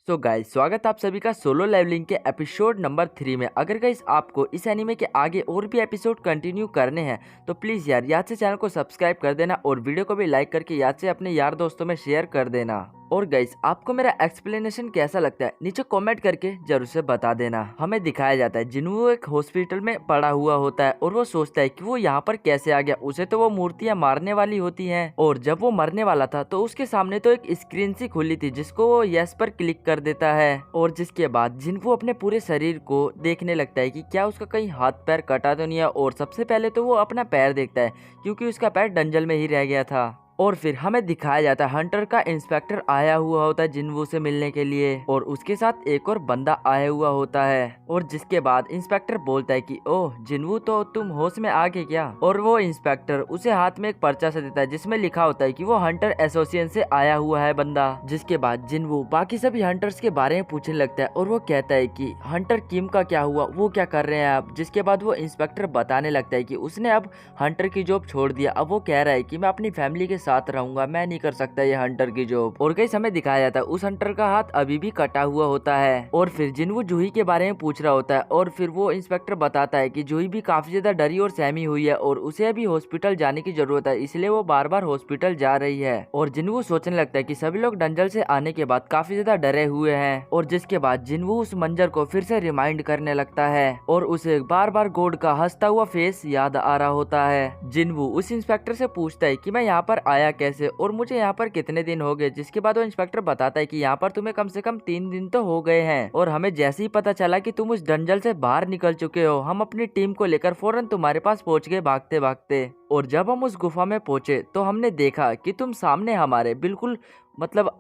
So guys, स्वागत आप सभी का सोलो लेवलिंग के एपिसोड नंबर 3 में। अगर गाइस आपको इस एनीमे के आगे और भी एपिसोड कंटिन्यू करने हैं तो प्लीज़ यार याद से चैनल को सब्सक्राइब कर देना और वीडियो को भी लाइक करके याद से अपने यार दोस्तों में शेयर कर देना। और गाइस, आपको मेरा एक्सप्लेनेशन कैसा लगता है नीचे कमेंट करके जरूर से बता देना। हमें दिखाया जाता है जिन्हों एक हॉस्पिटल में पड़ा हुआ होता है और वो सोचता है कि वो यहाँ पर कैसे आ गया। उसे तो वो मूर्तियाँ मारने वाली होती हैं और जब वो मरने वाला था तो उसके सामने तो एक स्क्रीन सी खुली थी जिसको वो यस पर क्लिक कर देता है। और जिसके बाद जिन्हों अपने पूरे शरीर को देखने लगता है कि क्या उसका कहीं हाथ पैर कटा तो नहीं है। और सबसे पहले तो वो अपना पैर देखता है क्योंकि उसका पैर डंजल में ही रह गया था। और फिर हमें दिखाया जाता है हंटर का इंस्पेक्टर आया हुआ होता है जिन्वू से मिलने के लिए और उसके साथ एक और बंदा आया हुआ होता है। और जिसके बाद इंस्पेक्टर बोलता है कि ओह जिन्वू, तो तुम होश में आ गए क्या। और वो इंस्पेक्टर उसे हाथ में एक पर्चा से देता है जिसमें लिखा होता है कि वो हंटर एसोसिएशन से आया हुआ है बंदा। जिसके बाद जिन्वू बाकी सभी हंटर्स के बारे में पूछने लगता है और वो कहता है कि हंटर किम का क्या हुआ, वो क्या कर रहे हैं अब। जिसके बाद वो इंस्पेक्टर बताने लगता है कि उसने अब हंटर की जॉब छोड़ दिया। अब वो कह रहा है कि मैं अपनी फैमिली के साथ रहूंगा, मैं नहीं कर सकता ये हंटर की जॉब। और कई समय दिखाया जाता है उस हंटर का हाथ अभी भी कटा हुआ होता है। और फिर जिन्वू जूही के बारे में पूछ रहा होता है और फिर वो इंस्पेक्टर बताता है कि जूही भी काफी ज्यादा डरी और सहमी हुई है और उसे अभी हॉस्पिटल जाने की जरूरत है, इसलिए वो बार बार हॉस्पिटल जा रही है। और जिन्वू सोचने लगता है कि सभी लोग डंजल से आने के बाद काफी ज्यादा डरे हुए हैं। और जिसके बाद जिन्वू उस मंजर को फिर से रिमाइंड करने लगता है और उसे बार बार गॉड का हंसता हुआ फेस याद आ रहा होता है। जिन्वू उस इंस्पेक्टर से पूछता है कि मैं यहाँ पर आया कैसे और मुझे यहाँ पर कितने दिन हो गए। जिसके बाद वो इंस्पेक्टर बताता है कि यहाँ पर तुम्हें कम से कम 3 दिन तो हो गए हैं और हमें जैसे ही पता चला कि तुम उस डंजल से बाहर निकल चुके हो, हम अपनी टीम को लेकर फौरन तुम्हारे पास पहुंच गए भागते भागते। और जब हम उस गुफा में पहुंचे तो हमने देखा कि तुम सामने हमारे बिल्कुल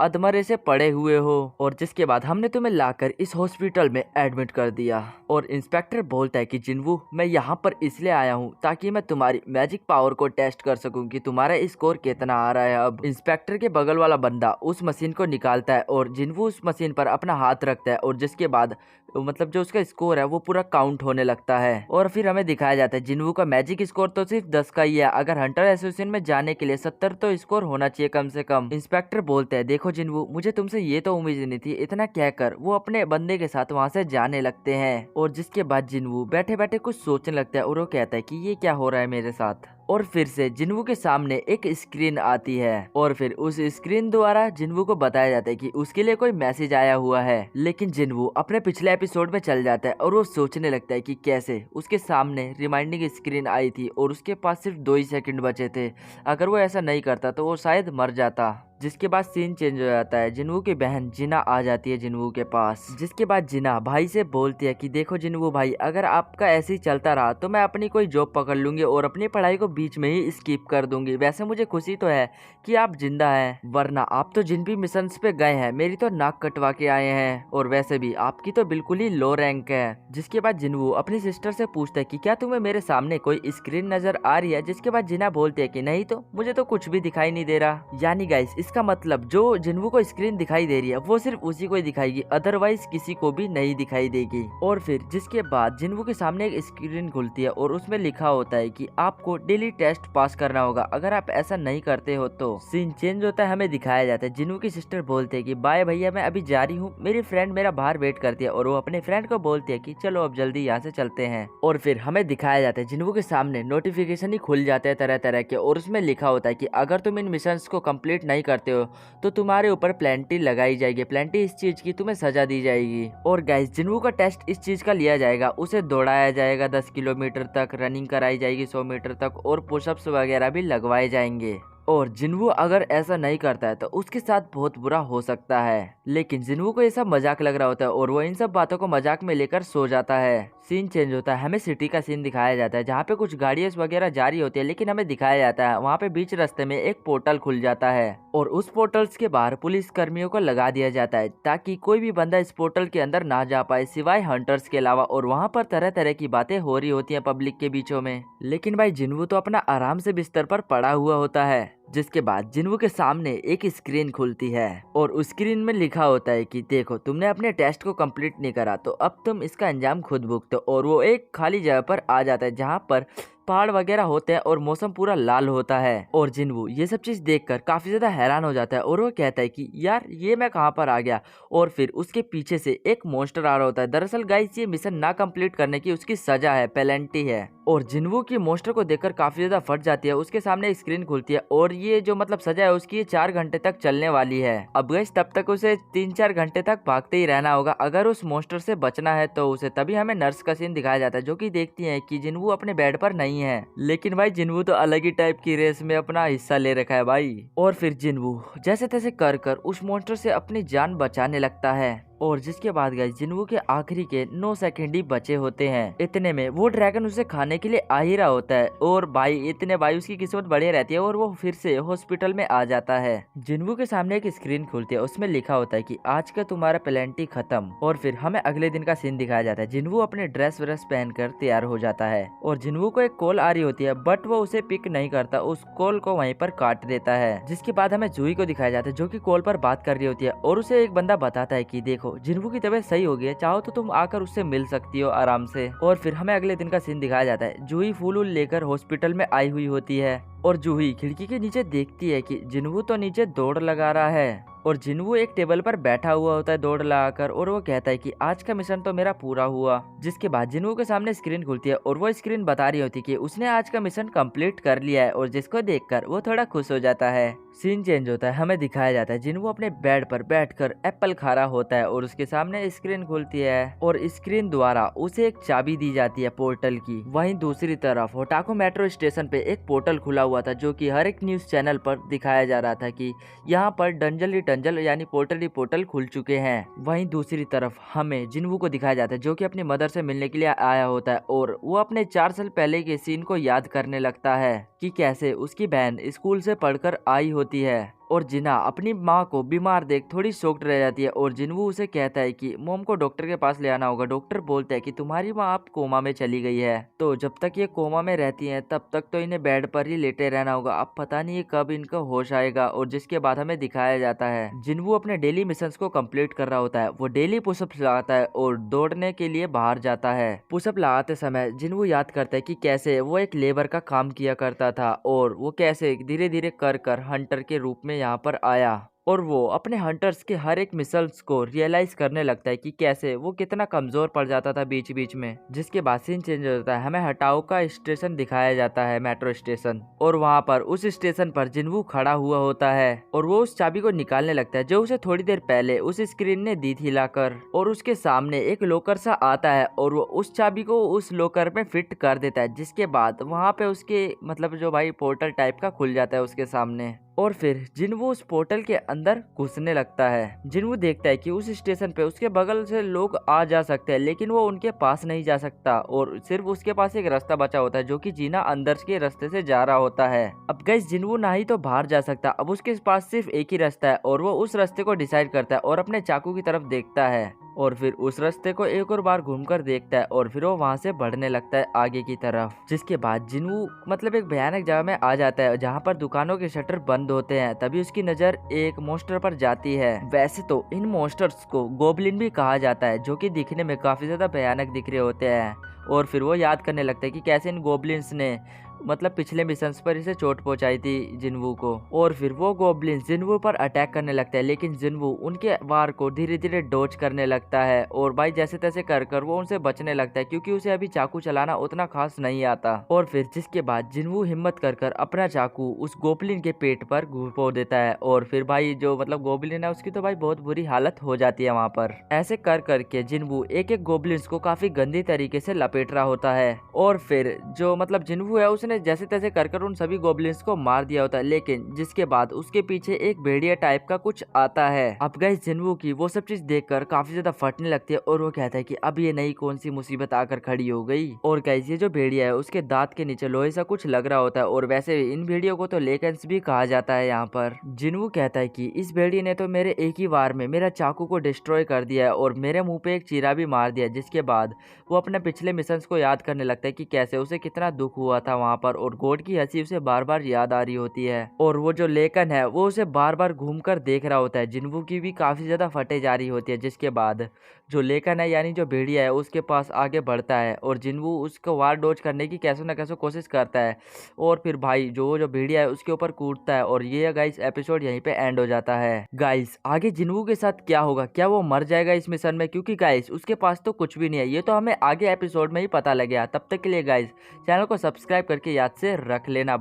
अधमरे से पड़े हुए हो। और जिसके बाद हमने तुम्हें लाकर इस हॉस्पिटल में एडमिट कर दिया। और इंस्पेक्टर बोलता है कि जिन्वू, मैं यहाँ पर इसलिए आया हूँ ताकि मैं तुम्हारी मैजिक पावर को टेस्ट कर सकूं कि तुम्हारा स्कोर कितना आ रहा है। अब इंस्पेक्टर के बगल वाला बंदा उस मशीन को निकालता है और जिन्वू उस मशीन पर अपना हाथ रखता है और जिसके बाद जो उसका स्कोर है वो पूरा काउंट होने लगता है। और फिर हमें दिखाया जाता है जिन्वू का मैजिक स्कोर तो सिर्फ 10 का ही है। अगर हंटर एसोसिएशन में जाने के लिए 70 तो स्कोर होना चाहिए कम से कम। इंस्पेक्टर बोलते हैं देखो जिन्वू, मुझे तुमसे ये तो उम्मीद नहीं थी। इतना कहकर वो अपने बंदे के साथ वहाँ से जाने लगते हैं। और जिसके बाद जिन्वू बैठे बैठे कुछ सोचने लगता है और वो कहता है कि ये क्या हो रहा है मेरे साथ। और फिर से जिन्वू के सामने एक स्क्रीन आती है और फिर उस स्क्रीन द्वारा जिन्वू को बताया जाता है कि उसके लिए कोई मैसेज आया हुआ है। लेकिन जिन्वू अपने पिछले एपिसोड में चल जाता है और वो सोचने लगता है कि कैसे उसके सामने रिमाइंडिंग स्क्रीन आई थी और उसके पास सिर्फ 2 ही सेकंड बचे थे। अगर वो ऐसा नहीं करता तो वो शायद मर जाता। जिसके बाद सीन चेंज हो जाता है, जिन्वू की बहन जिना आ जाती है जिन्वू के पास। जिसके बाद जिना भाई से बोलती है कि देखो जिन्वू भाई, अगर आपका ऐसे ही चलता रहा तो मैं अपनी कोई जॉब पकड़ लूंगी और अपनी पढ़ाई को बीच में ही स्किप कर दूंगी। वैसे मुझे खुशी तो है कि आप जिंदा हैं, वरना आप तो जिन भी मिशन पे गए हैं मेरी तो नाक कटवा के आए हैं और वैसे भी आपकी तो बिल्कुल ही लो रैंक है। जिसके बाद जिन्वू अपनी सिस्टर से पूछता है कि क्या तुम्हें मेरे सामने कोई स्क्रीन नजर आ रही है। जिसके बाद जिना बोलती है कि नहीं तो मुझे तो कुछ भी दिखाई नहीं दे रहा। यानी गाइस, इसका मतलब जो जिन्वू को स्क्रीन दिखाई दे रही है वो सिर्फ उसी को ही दिखाएगी, अदरवाइज किसी को भी नहीं दिखाई देगी। और फिर जिसके बाद जिन्वू के सामने एक स्क्रीन खुलती है और उसमें लिखा होता है कि आपको डेली टेस्ट पास करना होगा, अगर आप ऐसा नहीं करते हो तो। सीन चेंज होता है, हमें दिखाया जाता है जिन्वू की सिस्टर बोलते है कि बाय भैया, मैं अभी जा रही हूँ, मेरी फ्रेंड मेरा बाहर वेट करती है। और वो अपने फ्रेंड को बोलती है कि चलो अब जल्दी यहाँ से चलते हैं। और फिर हमें दिखाया जाता है जिन्वू के सामने नोटिफिकेशन ही खुल जाते हैं तरह तरह के और उसमें लिखा होता है कि अगर तुम इन मिशन को कंप्लीट नहीं करते हो तो तुम्हारे ऊपर प्लेंटी लगाई जाएगी। प्लेंटी इस चीज की तुम्हें सजा दी जाएगी। और गाइस, जिन्वू का टेस्ट इस चीज का लिया जाएगा, उसे दौड़ाया जाएगा 10 किलोमीटर तक, रनिंग कराई जाएगी 100 मीटर तक और पुशअप्स वगैरह भी लगवाए जाएंगे। और जिन्वू अगर ऐसा नहीं करता है तो उसके साथ बहुत बुरा हो सकता है। लेकिन जिन्वू को ये सब मजाक लग रहा होता है और वो इन सब बातों को मजाक में लेकर सो जाता है। सीन चेंज होता है, हमें सिटी का सीन दिखाया जाता है जहाँ पे कुछ गाड़ियां वगैरह जा रही होती है। लेकिन हमें दिखाया जाता है वहाँ पे बीच रास्ते में एक पोर्टल खुल जाता है और उस पोर्टल्स के बाहर पुलिस कर्मियों को लगा दिया जाता है ताकि कोई भी बंदा इस पोर्टल के अंदर ना जा पाए सिवाय हंटर्स के अलावा। और वहाँ पर तरह तरह की बातें हो रही होती है पब्लिक के बीचों में। लेकिन भाई जिन्वू तो अपना आराम से बिस्तर पर पड़ा हुआ होता है। जिसके बाद जिन्वू के सामने एक स्क्रीन खुलती है और उस स्क्रीन में लिखा होता है कि देखो, तुमने अपने टेस्ट को कंप्लीट नहीं करा तो अब तुम इसका अंजाम खुद भुगतो। और वो एक खाली जगह पर आ जाता है जहाँ पर पहाड़ वगैरह होते हैं और मौसम पूरा लाल होता है। और जिन्वू ये सब चीज देखकर काफी ज्यादा हैरान हो जाता है और वो कहता है कि यार ये मैं कहाँ पर आ गया। और फिर उसके पीछे से एक मॉन्स्टर आ रहा होता है। दरअसल गाइस ये मिशन ना कंप्लीट करने की उसकी सजा है, पेनल्टी है। और जिन्वू की मॉन्स्टर को देखकर काफी ज्यादा फट जाती है। उसके सामने एक स्क्रीन खुलती है और ये जो मतलब सजा है उसकी 4 घंटे तक चलने वाली है। अब गाइस तब तक उसे 3-4 घंटे तक भागते ही रहना होगा अगर उस मॉन्स्टर से बचना है तो उसे। तभी हमें नर्स का सीन दिखाया जाता है जो कि देखती है कि जिन्वू अपने बेड पर नहीं है। लेकिन भाई जिन्वू तो अलग ही टाइप की रेस में अपना हिस्सा ले रखा है भाई। और फिर जिन्वू जैसे तैसे कर उस मॉन्स्टर से अपनी जान बचाने लगता है। और जिसके बाद गाइस जिन्वू के आखिरी के 9 सेकंड ही बचे होते हैं। इतने में वो ड्रैगन उसे खाने के लिए आ ही रहा होता है। और भाई उसकी किस्मत बढ़िया रहती है और वो फिर से हॉस्पिटल में आ जाता है। जिन्वू के सामने एक स्क्रीन खुलती है, उसमें लिखा होता है कि आज का तुम्हारा पेनल्टी खत्म। और फिर हमें अगले दिन का सीन दिखाया जाता है। जिन्वू अपने ड्रेस व्रेस पहनकर तैयार हो जाता है और जिन्वू को एक कॉल आ रही होती है बट वो उसे पिक नहीं करता, उस कॉल को वहीं पर काट देता है। जिसके बाद हमें जूही को दिखाया जाता है जो कि कॉल पर बात कर रही होती है और उसे एक बंदा बताता है कि देखो जिन्वू की तबीयत सही हो गई है, चाहो तो तुम आकर उससे मिल सकती हो आराम से। और फिर हमें अगले दिन का सीन दिखाया जाता है। जूही फूल लेकर हॉस्पिटल में आई हुई होती है और जूही खिड़की के नीचे देखती है कि जिन्वू तो नीचे दौड़ लगा रहा है और जिन्वू एक टेबल पर बैठा हुआ होता है दौड़ लगाकर। और वो कहता है कि आज का मिशन तो मेरा पूरा हुआ। जिसके बाद जिन्वू के सामने स्क्रीन खुलती है और वो स्क्रीन बता रही होती है कि उसने आज का मिशन कंप्लीट कर लिया है। और जिसको देखकर वो थोड़ा खुश हो जाता है। सीन चेंज होता है, हमें दिखाया जाता है जिन्वू अपने बेड पर बैठकर एप्पल खा रहा होता है और उसके सामने स्क्रीन खुलती है और स्क्रीन द्वारा उसे एक चाबी दी जाती है पोर्टल की। वहीं दूसरी तरफ होटाको मेट्रो स्टेशन पे एक पोर्टल खुला हुआ था जो कि हर एक न्यूज चैनल पर दिखाया जा रहा था कि यहाँ पर डंजल यानी पोर्टल खुल चुके हैं। वहीं दूसरी तरफ हमें जिन्वू को दिखाया जाता है जो कि अपनी मदर से मिलने के लिए आया होता है और वो अपने 4 साल पहले के सीन को याद करने लगता है कि कैसे उसकी बहन स्कूल से पढ़कर आई होती है। और जिना अपनी माँ को बीमार देख थोड़ी शॉक्ड रह जाती है और जिन्वू उसे कहता है कि मोम को डॉक्टर के पास ले आना होगा। डॉक्टर बोलता है कि तुम्हारी माँ अब कोमा में चली गई है, तो जब तक ये कोमा में रहती हैं तब तक तो इन्हें बेड पर ही लेटे रहना होगा। अब पता नहीं कब इनका होश आएगा। और जिसके बाद हमें दिखाया जाता है जिन्वू अपने डेली मिशंस को कंप्लीट कर रहा होता है। वो डेली पुशअप लगाता है और दौड़ने के लिए बाहर जाता है। पुशअप लगाते समय जिन्वू याद करता है कि कैसे वो एक लेबर का काम किया करता था और वो कैसे धीरे धीरे कर हंटर के रूप में यहाँ पर आया। और वो अपने हंटर्स के हर एक मिसल्स को रियलाइज करने लगता है कि कैसे वो कितना कमजोर पड़ जाता था बीच बीच में। जिसके बाद सीन चेंज हो जाता है, हमें हटाओ का स्टेशन दिखाया जाता है, मेट्रो स्टेशन। और वहाँ पर उस स्टेशन पर जिन्वू खड़ा हुआ होता है और वो उस चाबी को निकालने लगता है जो उसे थोड़ी देर पहले उस स्क्रीन ने दी थी लाकर। और उसके सामने एक लॉकर सा आता है और वो उस चाबी को उस लॉकर में फिट कर देता है। जिसके बाद वहाँ पे उसके मतलब जो भाई पोर्टल टाइप का खुल जाता है उसके सामने। और फिर जिन्वू उस पोर्टल के अंदर घुसने लगता है। जिन्वू देखता है कि उस स्टेशन पे उसके बगल से लोग आ जा सकते हैं लेकिन वो उनके पास नहीं जा सकता और सिर्फ उसके पास एक रास्ता बचा होता है जो कि जीना अंदर के रास्ते से जा रहा होता है। अब गाइस जिन्वू ना ही तो बाहर जा सकता, अब उसके पास सिर्फ एक ही रास्ता है और वो उस रास्ते को डिसाइड करता है और अपने चाकू की तरफ देखता है और फिर उस रास्ते को एक और बार घूमकर देखता है और फिर वो वहां से बढ़ने लगता है आगे की तरफ। जिसके बाद जिन्वू मतलब एक भयानक जगह में आ जाता है जहाँ पर दुकानों के शटर बंद होते हैं। तभी उसकी नजर एक मॉन्स्टर पर जाती है। वैसे तो इन मॉन्स्टर्स को गोब्लिन भी कहा जाता है जो कि दिखने में काफी ज्यादा भयानक दिख रहे होते हैं। और फिर वो याद करने लगता है कि कैसे इन गोब्लिन्स ने मतलब पिछले मिशंस पर इसे चोट पहुंचाई थी जिन्वू को। और फिर वो गोब्लिन्स जिन्वू पर अटैक करने लगता है लेकिन जिन्वू उनके वार को धीरे धीरे डॉज करने लगता है और भाई जैसे तैसे कर वो उनसे बचने लगता है क्योंकि उसे अभी चाकू चलाना उतना खास नहीं आता। और फिर जिसके बाद जिन्वू हिम्मत कर अपना चाकू उस गोब्लिन के पेट पर घुपो देता है और फिर भाई जो मतलब गोब्लिन है उसकी तो भाई बहुत बुरी हालत हो जाती है वहाँ पर। ऐसे करके जिन्वू एक एक गोब्लिन्स को काफी गंदी तरीके से लपेट रहा होता है। और फिर जो मतलब जिन्वू है उसने जैसे तैसे कर उन सभी गोब्लिन्स को मार दिया होता है लेकिन जिसके बाद उसके पीछे एक भेड़िया टाइप का कुछ आता है। अब गाइस जिन्वू की वो सब चीज देखकर काफी ज्यादा फटने लगती है और वो कहता है कि अब ये नई कौन सी मुसीबत आकर खड़ी हो गई। और गाइस ये जो भेड़िया है उसके दांत के नीचे लोहे सा कुछ लग रहा होता है और वैसे इन भेड़ियों को तो लेकेंस भी कहा जाता है यहाँ पर। जिन्वू कहता है कि इस भेड़िए ने तो मेरे एक ही वार में मेरा चाकू को डिस्ट्रॉय कर दिया है और मेरे मुंह पे एक चीरा भी मार दिया। जिसके बाद वो अपने पिछले मिशंस को याद करने लगता है कि कैसे उसे कितना दुख हुआ था वहाँ पर और गोड की हंसी उसे बार बार याद आ रही होती है और वो जो लेकन है वो उसे बार बार घूमकर देख रहा होता है। जिन्वू की भी काफी ज्यादा फटे जा रही होती है, जिसके बाद जो लेकन है यानी जो भेड़िया है उसके पास आगे बढ़ता है और जिन्वू उसको वार डोज करने की कैसे ना कैसे कोशिश करता है और फिर भाई जो भेड़िया है उसके ऊपर कूदता है और ये गाइस एपिसोड यहीं पे एंड हो जाता है। गाइस आगे जिन्वू के साथ क्या होगा, क्या वो मर जाएगा इस मिशन में, क्योंकि गाइस उसके पास तो कुछ भी नहीं है, ये तो हमें आगे एपिसोड में ही पता लग गया। तब तक के लिए गाइस चैनल को सब्सक्राइब करके याद से रख लेना।